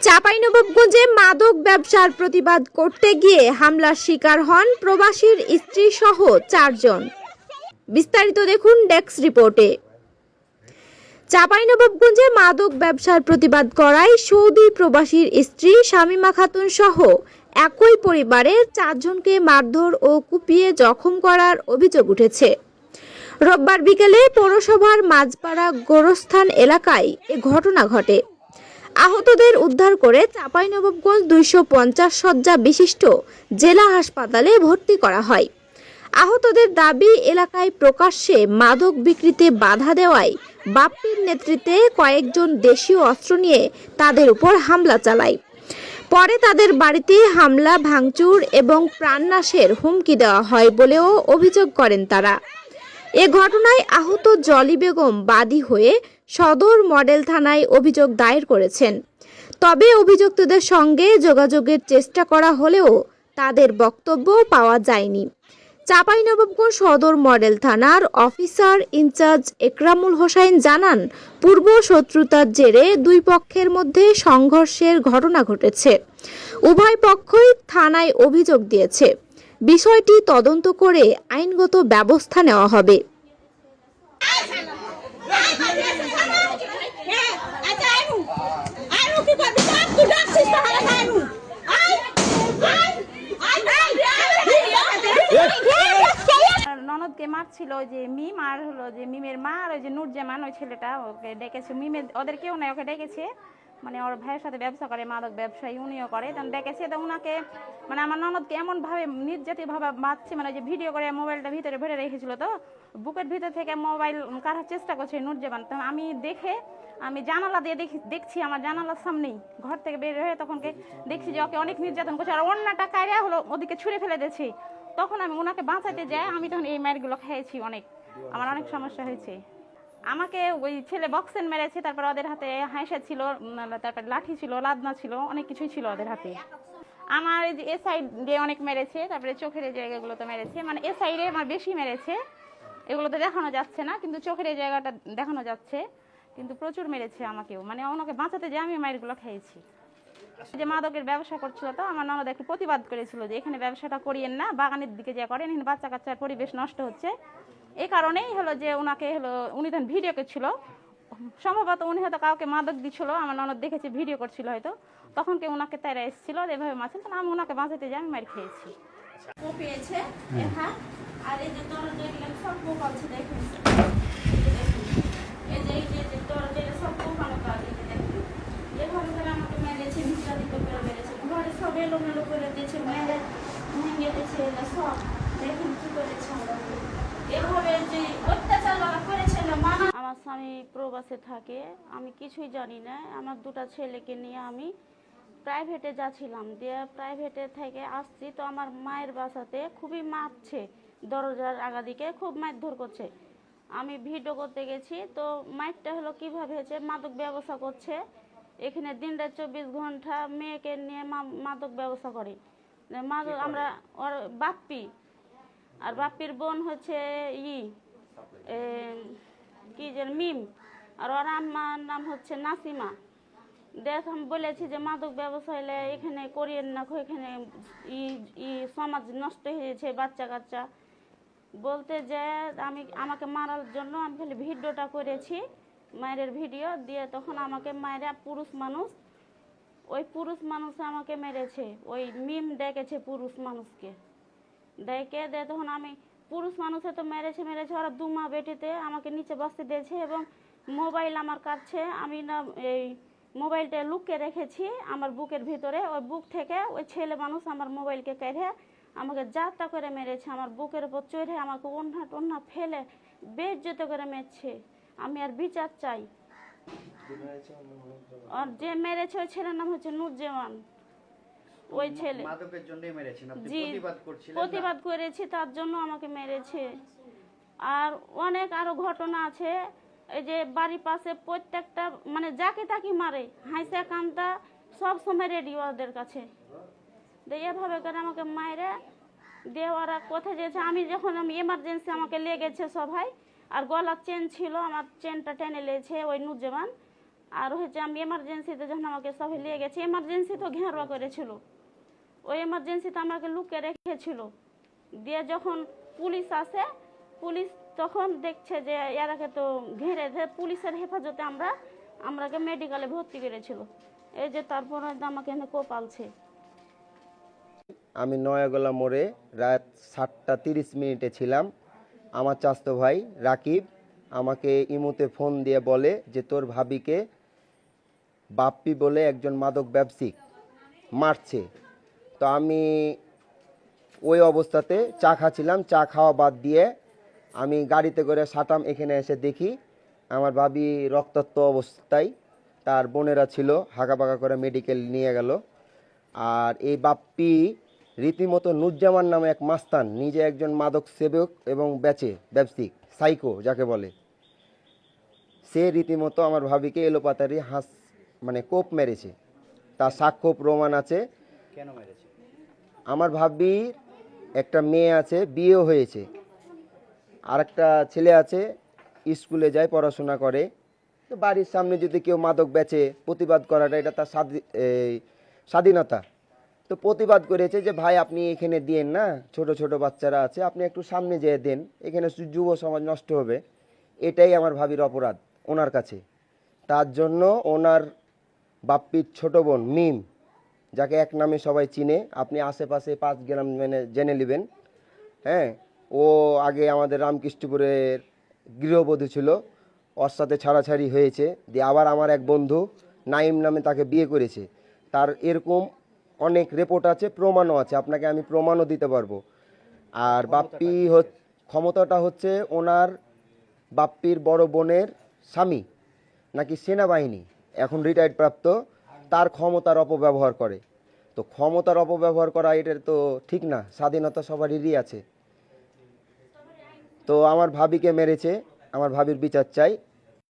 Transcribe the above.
চাঁপাইনবাবগঞ্জে মাদক ব্যবসার প্রতিবাদ করতে গিয়ে হামলার শিকার হন প্রবাসীর স্ত্রী সহ 4 জন। বিস্তারিত দেখুন ডেস্ক রিপোর্টে। চাঁপাইনবাবগঞ্জে মাদক ব্যবসার প্রতিবাদ করায় সৌদি প্রবাসীর স্ত্রী শামীমা খাতুন সহ একই পরিবারের 4 জনকে মারধর ও কুপিয়ে জখম করার অভিযোগ উঠেছে। রোববার বিকেলে পৌরসভার মাঝপাড়া গোরস্থান এলাকায় এ ঘটনা ঘটে। আহতদের উদ্ধার করে চাঁপাইনবাবগঞ্জ 250 শয্যা বিশিষ্ট জেলা হাসপাতালে ভর্তি করা হয়। আহতদের দাবি, এলাকায় প্রকাশ্যে মাদক বিক্রিতে বাধা দেওয়ায় বাপ্পির নেতৃত্বে কয়েকজন দেশীয় অস্ত্র নিয়ে তাদের উপর হামলা চালায়। পরে তাদের বাড়িতে হামলা, ভাঙচুর এবং প্রাণনাশের হুমকি দেওয়া হয় বলেও অভিযোগ করেন তারা। এ ঘটনায় আহত জলি বেগম বাদী হয়ে সদর মডেল থানায় অভিযোগ দায়ের করেছেন। তবে অভিযুক্তদের সঙ্গে যোগাযোগের চেষ্টা করা হলেও তাদের বক্তব্য পাওয়া যায়নি। চাঁপাইনবাবগঞ্জ সদর মডেল থানার অফিসার ইনচার্জ একরামুল হোসাইন জানান, পূর্ব শত্রুতার জেরে দুই পক্ষের মধ্যে সংঘর্ষের ঘটনা ঘটেছে। উভয় পক্ষই থানায় অভিযোগ দিয়েছে। বিষয়টি তদন্ত করে আইনগত ব্যবস্থা নেওয়া হবে। ননদকে মারছিল ওই যে মিম, আর হলো যে মিমের মা আর ওই যে নুরজামান, ওই ছেলেটা ওকে ডেকেছে। মিমের ওদের কেউ নাই, ওকে ডেকেছে। মানে ওর ভাইয়ের সাথে ব্যবসা করে, মাদক ব্যবসায়ী, উনিও করে। তখন ডেকেছে, তো ওনাকে মানে আমার ননদকে এমনভাবে নির্যাতিতভাবে মারছে, মানে যে ভিডিও করে মোবাইলটা ভিতরে ভরে রেখেছিল, তো বুকের ভিতর থেকে মোবাইল কাটার চেষ্টা করছে নুরজামান। তখন আমি জানালা দিয়ে দেখছি, আমার জানালার সামনেই ঘর থেকে বের হয়ে তখন দেখছি যে ওকে অনেক নির্যাতন করছে, আর অন্যটা কায়রা হলো ওদিকে ছুঁড়ে ফেলে দিয়েছে। তখন আমি ওনাকে বাঁচাতে যাই, আমি তখন এই মারগুলো খেয়েছি, আমার অনেক সমস্যা হয়েছে। আমাকে ওই ছেলে বক্সেন মেরেছে, তারপর ওদের হাতে হাঁসা ছিল, তারপর লাঠি ছিল, লাদনা ছিল, অনেক কিছুই ছিল ওদের হাতে। আমার এই যে এ সাইড দিয়ে অনেক মেরেছে, তারপরে চোখের এই জায়গাগুলোতে মেরেছে, মানে এ সাইডে আমার বেশি মেরেছে। এগুলোতে দেখানো যাচ্ছে না, কিন্তু চোখের এই জায়গাটা দেখানো যাচ্ছে, কিন্তু প্রচুর মেরেছে আমাকেও। মানে ওনাকে বাঁচাতে যাই আমি মারগুলো খেয়েছি। যে মাদকের ব্যবসা করছিল, তো আমার ননদ একটু প্রতিবাদ করেছিল যে এখানে ব্যবসাটা করিয়েন না, বাগানের দিকে যা করেন, এখানে বাচ্চা কাচ্চার পরিবেশ নষ্ট হচ্ছে। এই কারণেই হলো যে উনি তখন ভিডিও করছিল, সম্ভবত উনি হয়তো কাউকে মাদক দিচ্ছিল, আমার ননদ দেখেছে ভিডিও করছিল হয়তো, তখন ওনাকে তারা এসেছিল এভাবে মারছেন, তখন আমি ওনাকে বাঁচাতে যাই আমি মার খেয়েছি। আর এই যে সব বুক আছে, দেখুন এই যে সব বুকানো কাজ, এভাবে করে আমাকে মেরেছে, নির্যাতিত করে মেরেছে, ঘরে সব এলোমেলো করে দিয়েছে, মেরে ভেঙে দিয়েছে, সব দেখুন কি করেছে। এভাবে যে অত্যাচার করেছে না। আমার স্বামী প্রবাসে থাকে, আমি কিছুই জানি না। আমার 2টা ছেলেকে নিয়ে আমি প্রাইভেটে যাচ্ছিলাম, দিয়ে প্রাইভেটে থেকে আসছি, তো আমার মায়ের বাসাতে খুবই মারছে, দরজার আগাদিকে খুব মারধর করছে। আমি ভিডিও করতে গেছি, তো মাইকটা হলো কিভাবে হয়েছে, মাদক ব্যবসা করছে এখানে, দিনরাত 24 ঘন্টা মেয়েকে নিয়ে মাদক ব্যবসা করে। মাদক আমরা ওর বাপ্পি, আর বাপ্পির বোন হচ্ছে কি যেন মিম, আর ওর আম্মার নাম হচ্ছে নাসিমা। আমি বলেছি যে মাদক ব্যবসা হলে এখানে করিয়েন না, এখানে সমাজ নষ্ট হয়েছে, বাচ্চা কাচ্চা বলতে যে আমাকে মারার জন্য আমি খালি ভিডিওটা করেছি, মায়ের ভিডিও দিয়ে। তখন আমাকে মায়েরা ওই পুরুষ মানুষ আমাকে মেরেছে, ওই মিম ডেকেছে পুরুষ মানুষকে, ডেকে দিয়ে তখন আমি পুরুষ মানুষে তো মেরেছে, ওরা 2 মা বেটিতে আমাকে নিচে বসতে দিয়েছে এবং মোবাইল আমার কাছে, আমি না এই মোবাইলটা লুকিয়ে রেখেছি আমার বুকের ভিতরে। ওই বুক থেকে ওই ছেলে মানুষ আমার মোবাইলকে কেড়ে আমাকে যাত্রা করে মেরেছে, আমার বুকের উপর চড়ে আমাকে ওন্না ফেলে বেইজ্জত করে মেরেছে। আমি আর বিচার চাই। আর যে মেরেছে ওই ছেলের নাম হচ্ছে নুরজামান। ওই ছেলে মাদকের জন্যই মেরেছেন, আপনি প্রতিবাদ করছিলেন? প্রতিবাদ করেছি, তার জন্য আমাকে মেরেছে। আর অনেক আরো ঘটনা আছে, এই যে বাড়ির পাশে প্রত্যেকটা মানে যাকে তাকে মারে, হাইসা কান্তা সব সময় রেডি ওদের কাছে। এভাবে করে আমাকে মায়েরা দিয়ে ওরা কোথায় যেছে, আমি এমার্জেন্সি আমাকে লেগেছে সবাই, আর গলার চেন ছিল, আমার চেনটা টেনে লেগেছে ওই নুরজামান। আর হচ্ছে আমি এমার্জেন্সিতে যখন আমাকে সবাই নিয়ে গেছে, এমার্জেন্সি তো ঘেরোয়া করেছিল, ওই এমার্জেন্সিতে আমাকে লুকিয়ে রেখেছিল। দিয়ে যখন পুলিশ আসে, পুলিশ তখন দেখছে যে এরাকে তো ঘিরে পুলিশের হেফাজতে আমরাকে মেডিকেলে ভর্তি করেছিল। এই যে তারপর আমাকে এনে কোপালছে। আমি নয়াগলা মোড়ে রাত 7:30 ছিলাম। আমার চাচাতো ভাই রাকিব আমাকে ইমোতে ফোন দিয়ে বলে যে তোর ভাবিকে বাপ্পি বলে একজন মাদক ব্যবসায়ী মারছে। তো আমি ওই অবস্থাতে চা খাচ্ছিলাম, চা খাওয়া বাদ দিয়ে আমি গাড়িতে করে সাটাম, এখানে এসে দেখি আমার ভাবি রক্তাক্ত অবস্থায়, তার বোনেরা ছিল, হাঁকাপাকা করে মেডিকেল নিয়ে গেল। আর এই বাপ্পি রীতিমতো নুজ্জামান নামে এক মাস্তান, নিজে একজন মাদক সেবক এবং ব্যবসায়িক সাইকো যাকে বলে, সে রীতিমতো আমার ভাবিকে এলোপাতারি মানে কোপ মেরেছে। তার সাক্ষ্য প্রমাণ আছে। কেন মেরেছে? আমার ভাবির একটা মেয়ে আছে, বিয়েও হয়েছে, আর একটা ছেলে আছে, স্কুলে যায়, পড়াশোনা করে। তো বাড়ির সামনে যদি কেউ মাদক বেচে, প্রতিবাদ করাটা এটা তার স্বাধীনতা। তো প্রতিবাদ করেছে যে ভাই আপনি এখানে দিয়েন না, ছোট ছোট বাচ্চারা আছে, আপনি একটু সামনে যেয়ে দেন, এখানে যুব সমাজ নষ্ট হবে। এটাই আমার ভাবির অপরাধ ওনার কাছে। তার জন্য ওনার বাপ্পির ছোট বোন মিম, যাকে এক নামে সবাই চিনে, আপনি আশেপাশে 5 গ্রাম জেনে নেবেন। হ্যাঁ, ও আগে আমাদের রামকৃষ্ণপুরের গৃহবধূ ছিল, ওর সাথে ছাড়াছাড়ি হয়েছে, দিয়ে আবার আমার এক বন্ধু নাইম নামে তাকে বিয়ে করেছে। তার এরকম অনেক রিপোর্ট আছে, প্রমাণও আছে, আপনাকে আমি প্রমাণও দিতে পারবো। আর বাপ্পি ক্ষমতাটা হচ্ছে ওনার বাপ্পির বড় বোনের স্বামী নাকি সেনাবাহিনী, এখন রিটায়ার্ড প্রাপ্ত, তার ক্ষমতার অপব্যবহার করে। তো ক্ষমতার অপব্যবহার করা এটা তো ঠিক না, স্বাধীনতা সবারই আছে। তো আমার ভাবিকে মেরেছে, আমার ভাবির বিচার চাই।